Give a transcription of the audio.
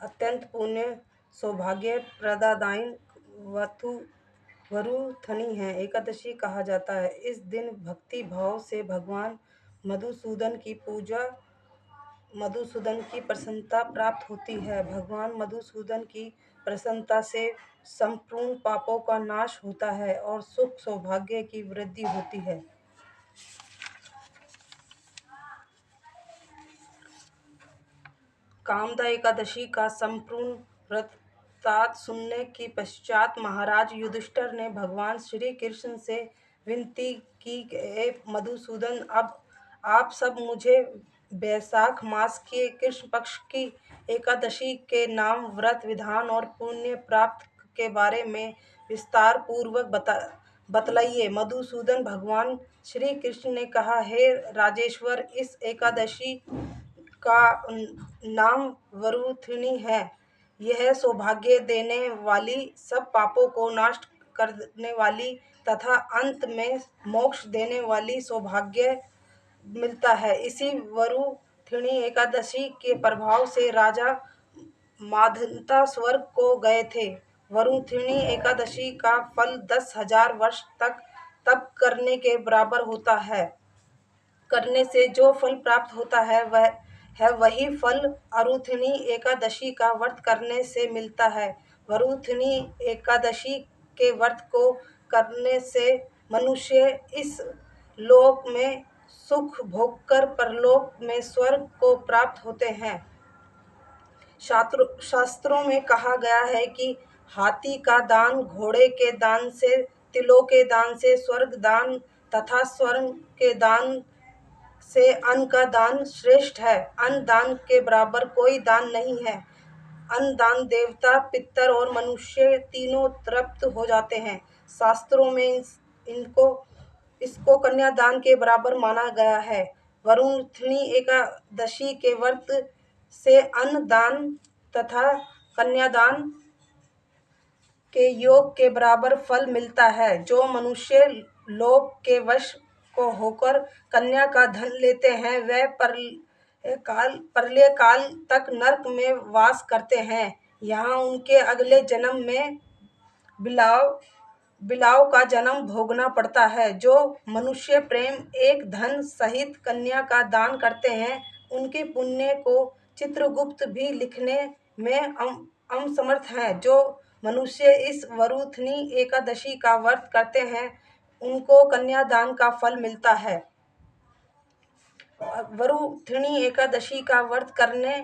अत्यंत पुण्य सौभाग्य प्रदायिनी वरुथनी है एकादशी कहा जाता है। इस दिन भक्ति भाव से भगवान मधुसूदन की पूजा मधुसूदन की प्रसन्नता प्राप्त होती है। भगवान मधुसूदन की प्रसन्नता से संपूर्ण पापों का नाश होता है और सुख सौभाग्य की वृद्धि होती है। कामदा एकादशी का संपूर्ण वृत्तांत सुनने के पश्चात महाराज युधिष्ठिर ने भगवान श्री कृष्ण से विनती की, हे मधुसूदन, अब आप सब मुझे वैशाख मास के कृष्ण पक्ष की एकादशी के नाम व्रत विधान और पुण्य प्राप्त के बारे में विस्तार पूर्वक बतलाइए। मधुसूदन भगवान श्री कृष्ण ने कहा, हे राजेश्वर, इस एकादशी का नाम वरुथिनी है। यह सौभाग्य देने वाली, सब पापों को नष्ट करने वाली तथा अंत में मोक्ष देने वाली सौभाग्य मिलता है। इसी वरुथिनी एकादशी के प्रभाव से राजा मांधाता स्वर्ग को गए थे। वरुथिनी एकादशी का फल 10,000 वर्ष तक तप करने के बराबर होता है। करने से जो फल प्राप्त होता है वही फल वरुथिनी एकादशी का व्रत करने से मिलता है। वरुथिनी एकादशी के व्रत को करने से मनुष्य इस लोक में सुख भोगकर परलोक में स्वर्ग को प्राप्त होते हैं। शास्त्रों में कहा गया है कि हाथी का दान, घोड़े के दान से, तिलों के दान से, स्वर्ग दान तथा स्वर्ण के दान से अन्न का दान श्रेष्ठ है। अन्न दान के बराबर कोई दान नहीं है। अन्न दान देवता, पितर और मनुष्य तीनों तृप्त हो जाते हैं। शास्त्रों में इसको कन्यादान के बराबर माना गया है। वरुणथनी एकादशी के व्रत से अन्न दान तथा कन्यादान के योग के बराबर फल मिलता है। जो मनुष्य लोभ के वश को होकर कन्या का धन लेते हैं, वे प्रलय काल तक नरक में वास करते हैं। यहाँ उनके अगले जन्म में बिलाव का जन्म भोगना पड़ता है। जो मनुष्य प्रेम एक धन सहित कन्या का दान करते हैं, उनके पुण्य को चित्रगुप्त भी लिखने में असमर्थ हैं। जो मनुष्य इस वरुथिनी एकादशी का व्रत करते हैं, उनको कन्यादान का फल मिलता है। वरुथिनी एकादशी का व्रत करने